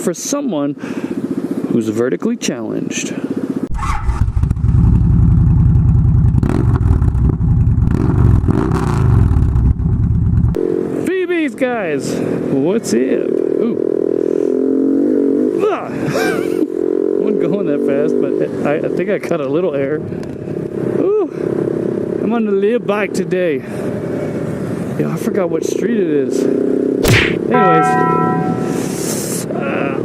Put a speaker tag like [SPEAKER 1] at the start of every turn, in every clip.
[SPEAKER 1] for someone who's vertically challenged. Vbeast guys, what's up? Ooh. Ah. Wasn't going that fast, but I think I cut a little air. Ooh. I'm on the live bike today. Yeah, I forgot what street it is. Anyways,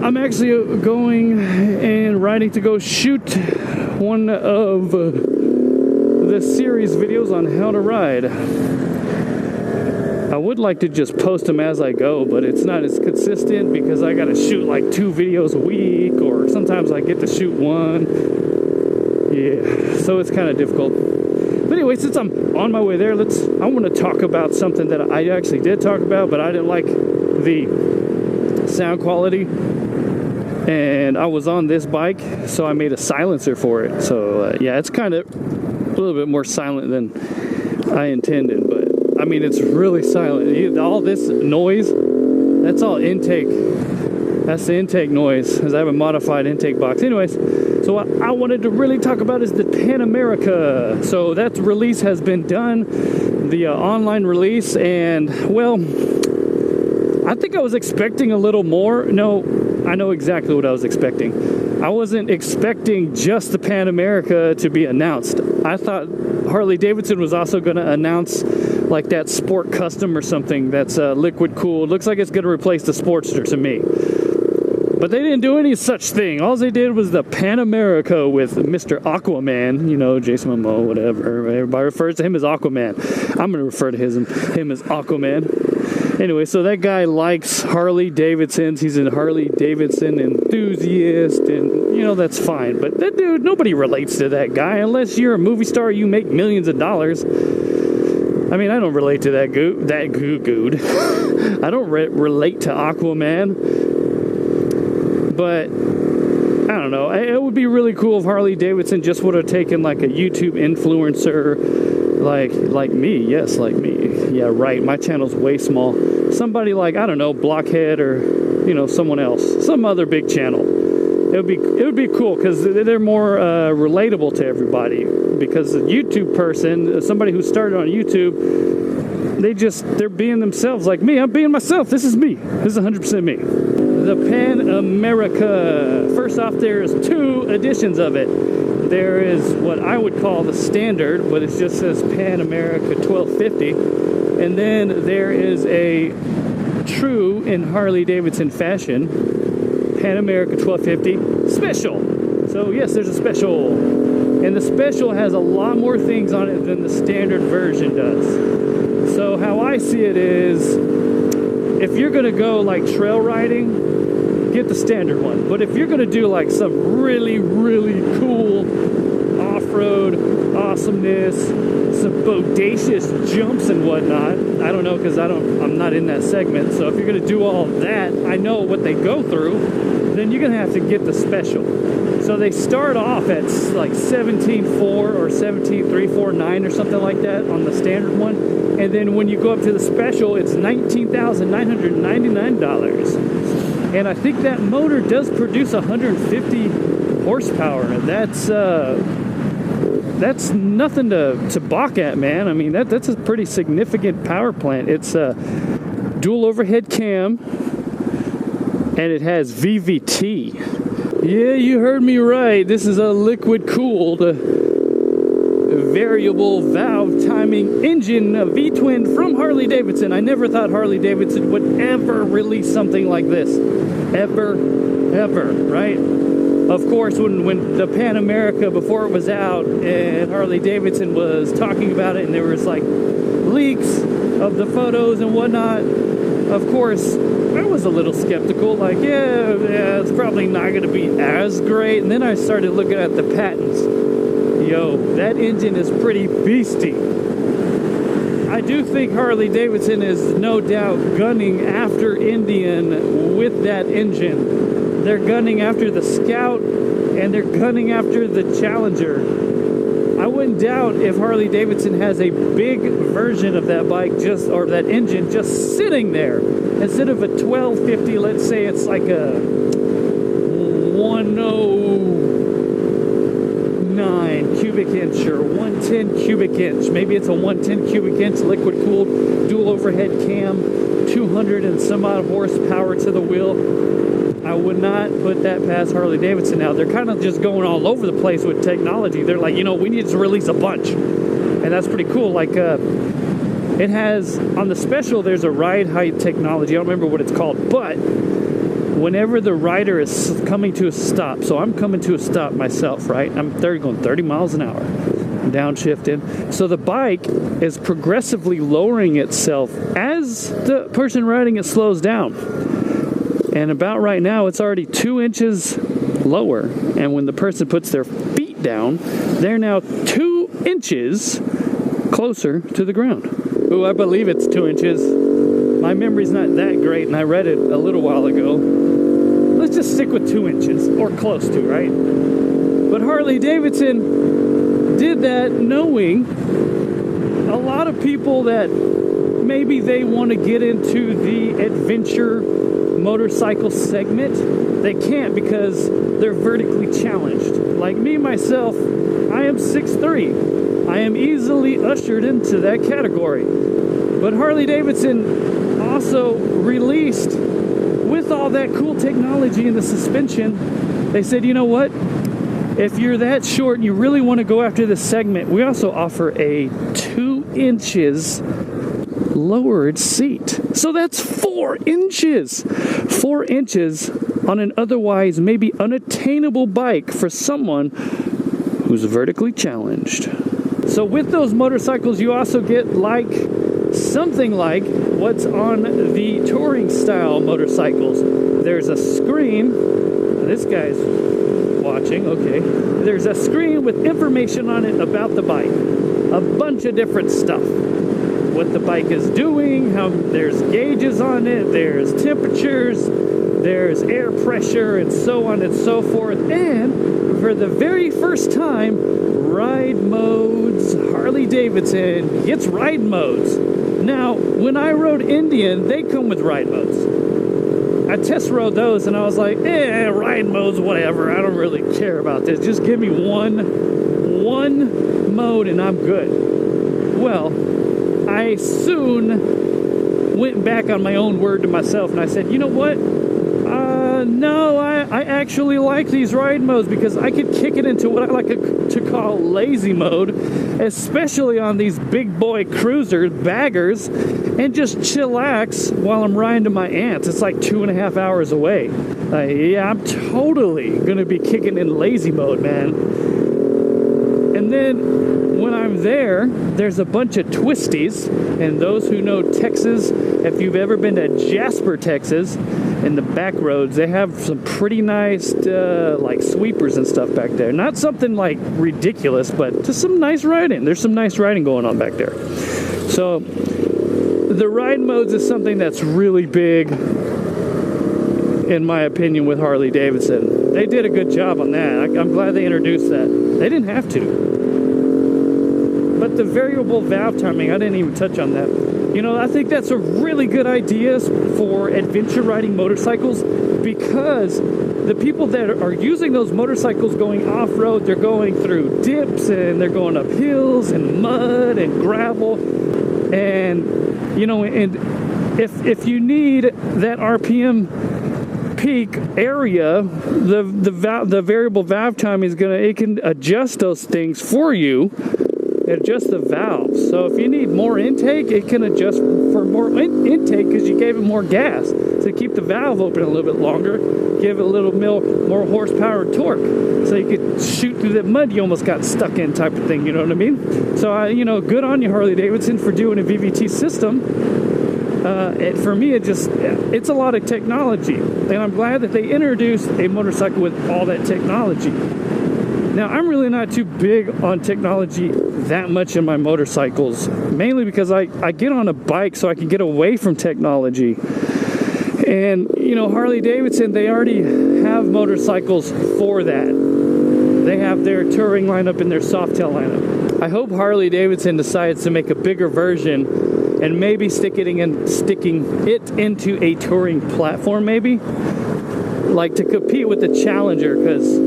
[SPEAKER 1] I'm actually going and riding to go shoot one of the series videos on how to ride. I would like to just post them as I go, but it's not as consistent because I gotta shoot like 2 videos a week, or sometimes I get to shoot 1. Yeah, so it's kind of difficult. But anyway, since I'm on my way there, I want to talk about something that I actually did talk about, but I didn't like the sound quality. And I was on this bike, so I made a silencer for it. So yeah, it's kind of a little bit more silent than I intended, but I mean, it's really silent. All this noise, that's all intake. That's the intake noise, because I have a modified intake box. Anyways, so what I wanted to really talk about is the Pan America. So that release has been done, the online release, and well, I think I was expecting a little more. No, I know exactly what I was expecting. I wasn't expecting just the Pan America to be announced. I thought Harley Davidson was also going to announce like that Sport Custom or something that's liquid cooled. Looks like it's going to replace the Sportster to me. But they didn't do any such thing. All they did was the Pan America with Mr. Aquaman, you know, Jason Momoa, whatever. Everybody refers to him as Aquaman. I'm going to refer to him as Aquaman. Anyway, so that guy likes Harley Davidsons. He's a Harley Davidson enthusiast, and, you know, that's fine. But that dude, nobody relates to that guy unless you're a movie star, you make millions of dollars. I mean, I don't relate to that dude. I don't relate to Aquaman. But I don't know. It would be really cool if Harley Davidson just would have taken like a YouTube influencer, like me. Yes, like me. Yeah, right. My channel's way small. Somebody like, I don't know, Blockhead, or, you know, someone else, some other big channel. It would be cool because they're more relatable to everybody. Because a YouTube person, somebody who started on YouTube, they're being themselves, like me. I'm being myself. This is me. This is 100% me. The Pan America. First off, there's 2 editions of it. There is what I would call the standard, but it just says Pan America 1250. And then there is a true in Harley Davidson fashion, Pan America 1250 special. So yes, there's a special. And the special has a lot more things on it than the standard version does. So how I see it is, if you're going to go like trail riding, get the standard one. But if you're going to do like some really, really cool off-road awesomeness, some bodacious jumps and whatnot, I don't know, because I'm not in that segment. So if you're going to do all that, I know what they go through, then you're going to have to get the special. So they start off at like 17.4 or 17.349 or something like that on the standard one. And then when you go up to the special, it's $19,999. And I think that motor does produce 150 horsepower. That's nothing to balk at, man. I mean, that's a pretty significant power plant. It's a dual overhead cam, and it has VVT. Yeah, you heard me right. This is a liquid-cooled variable valve timing engine, a V-twin from Harley Davidson. I never thought Harley Davidson would ever release something like this. Ever, right? Of course, when the Pan America, before it was out, and Harley Davidson was talking about it, and there was like leaks of the photos and whatnot, of course, I was a little skeptical, like, yeah, it's probably not going to be as great. And then I started looking at the patents. Yo, that engine is pretty beastie. I do think Harley Davidson is no doubt gunning after Indian with that engine. They're gunning after the Scout, and they're gunning after the Challenger. I wouldn't doubt if Harley Davidson has a big version of that bike or that engine just sitting there. Instead of a 1250, let's say it's like a cubic inch or 110 cubic inch. Maybe it's a 110 cubic inch liquid cooled dual overhead cam, 200 and some odd horsepower to the wheel. I would not put that past Harley Davidson now. They're kind of just going all over the place with technology. They're like, you know, we need to release a bunch. And that's pretty cool. Like, it has, on the Special, there's a ride height technology. I don't remember what it's called, but whenever the rider is coming to a stop, so I'm coming to a stop myself, right? I'm going 30 miles an hour, downshifting. So the bike is progressively lowering itself as the person riding it slows down. And about right now, it's already 2 inches lower. And when the person puts their feet down, they're now 2 inches closer to the ground. Ooh, I believe it's 2 inches. My memory's not that great, and I read it a little while ago. Let's just stick with 2 inches, or close to, right? But Harley Davidson did that knowing a lot of people that maybe they want to get into the adventure motorcycle segment, they can't because they're vertically challenged. Like me, myself, I am 6'3". I am easily ushered into that category. But Harley Davidson also released, with all that cool technology in the suspension, they said, you know what? If you're that short and you really want to go after this segment, we also offer a 2 inches lowered seat. So that's 4 inches. 4 inches on an otherwise maybe unattainable bike for someone who's vertically challenged. So with those motorcycles, you also get like something like what's on the touring style motorcycles. There's a screen. This guy's watching, okay. There's a screen with information on it about the bike. A bunch of different stuff. What the bike is doing, how there's gauges on it, there's temperatures, there's air pressure, and so on and so forth. And for the very first time, ride modes. Harley Davidson gets ride modes. Now, when I rode Indian, they come with ride modes. I test rode those and I was like, ride modes, whatever. I don't really care about this. Just give me one mode and I'm good. Well, I soon went back on my own word to myself and I said, you know what? No, I actually like these ride modes because I could kick it into what I like to call lazy mode, especially on these big boy cruisers, baggers, and just chillax while I'm riding to my aunt's. It's like 2.5 hours away. Yeah, I'm totally gonna be kicking in lazy mode, man. And then when I'm there, there's a bunch of twisties, and those who know Texas, if you've ever been to Jasper, Texas, in the back roads, they have some pretty nice like sweepers and stuff back there. Not something like ridiculous, but just some nice riding. There's some nice riding going on back there. So the ride modes is something that's really big, in my opinion, with Harley Davidson. They did a good job on that. I'm glad they introduced that. They didn't have to. But the variable valve timing, I didn't even touch on that. You know, I think that's a really good idea for adventure riding motorcycles because the people that are using those motorcycles going off-road, they're going through dips and they're going up hills and mud and gravel. And, you know, and if you need that RPM peak area, the variable valve time is it can adjust those things for you. Adjust the valves. So if you need more intake, it can adjust for more intake because you gave it more gas to keep the valve open a little bit longer, give it a little more horsepower and torque, so you could shoot through that mud you almost got stuck in, type of thing. You know what I mean? So you know, good on you, Harley Davidson, for doing a VVT system. For me, it's a lot of technology, and I'm glad that they introduced a motorcycle with all that technology. Now, I'm really not too big on technology that much in my motorcycles, mainly because I get on a bike so I can get away from technology. And, you know, Harley Davidson, they already have motorcycles for that. They have their touring lineup and their softail lineup. I hope Harley Davidson decides to make a bigger version and maybe sticking it into a touring platform, maybe, like to compete with the Challenger, because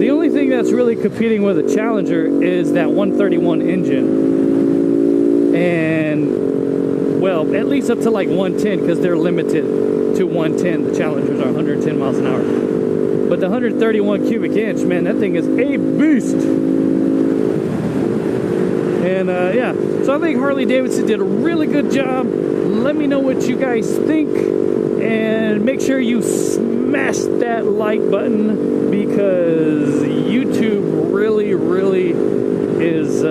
[SPEAKER 1] The only thing that's really competing with a Challenger is that 131 engine. And, well, at least up to like 110, because they're limited to 110. The Challengers are 110 miles an hour. But the 131 cubic inch, man, that thing is a beast. And, yeah. So I think Harley Davidson did a really good job. Let me know what you guys think. And make sure you smash that like button, because YouTube really is,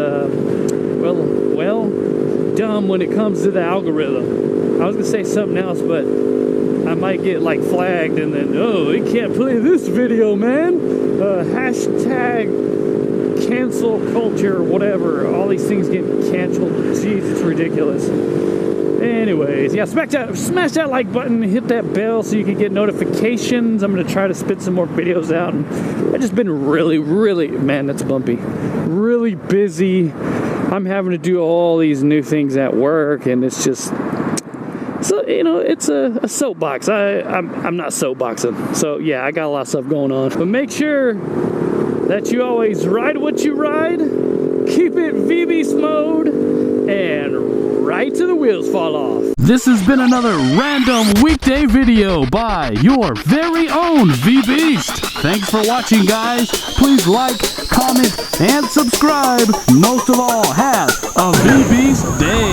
[SPEAKER 1] well, dumb when it comes to the algorithm. I was going to say something else, but I might get like flagged and then, oh, you can't play this video, man. Hashtag cancel culture, whatever. All these things get canceled. Jeez, it's ridiculous. Anyways, yeah, smash that like button, hit that bell so you can get notifications. I'm going to try to spit some more videos out. And I've just been really, man, that's bumpy. Really busy. I'm having to do all these new things at work, and it's just, so, you know, it's a soapbox. I'm not soapboxing. So, yeah, I got a lot of stuff going on. But make sure that you always ride what you ride. Keep it Vbeast mode, and right till the wheels fall off.
[SPEAKER 2] This has been another random weekday video by your very own Vbeast. Thanks for watching, guys. Please like, comment, and subscribe. Most of all, have a Vbeast day.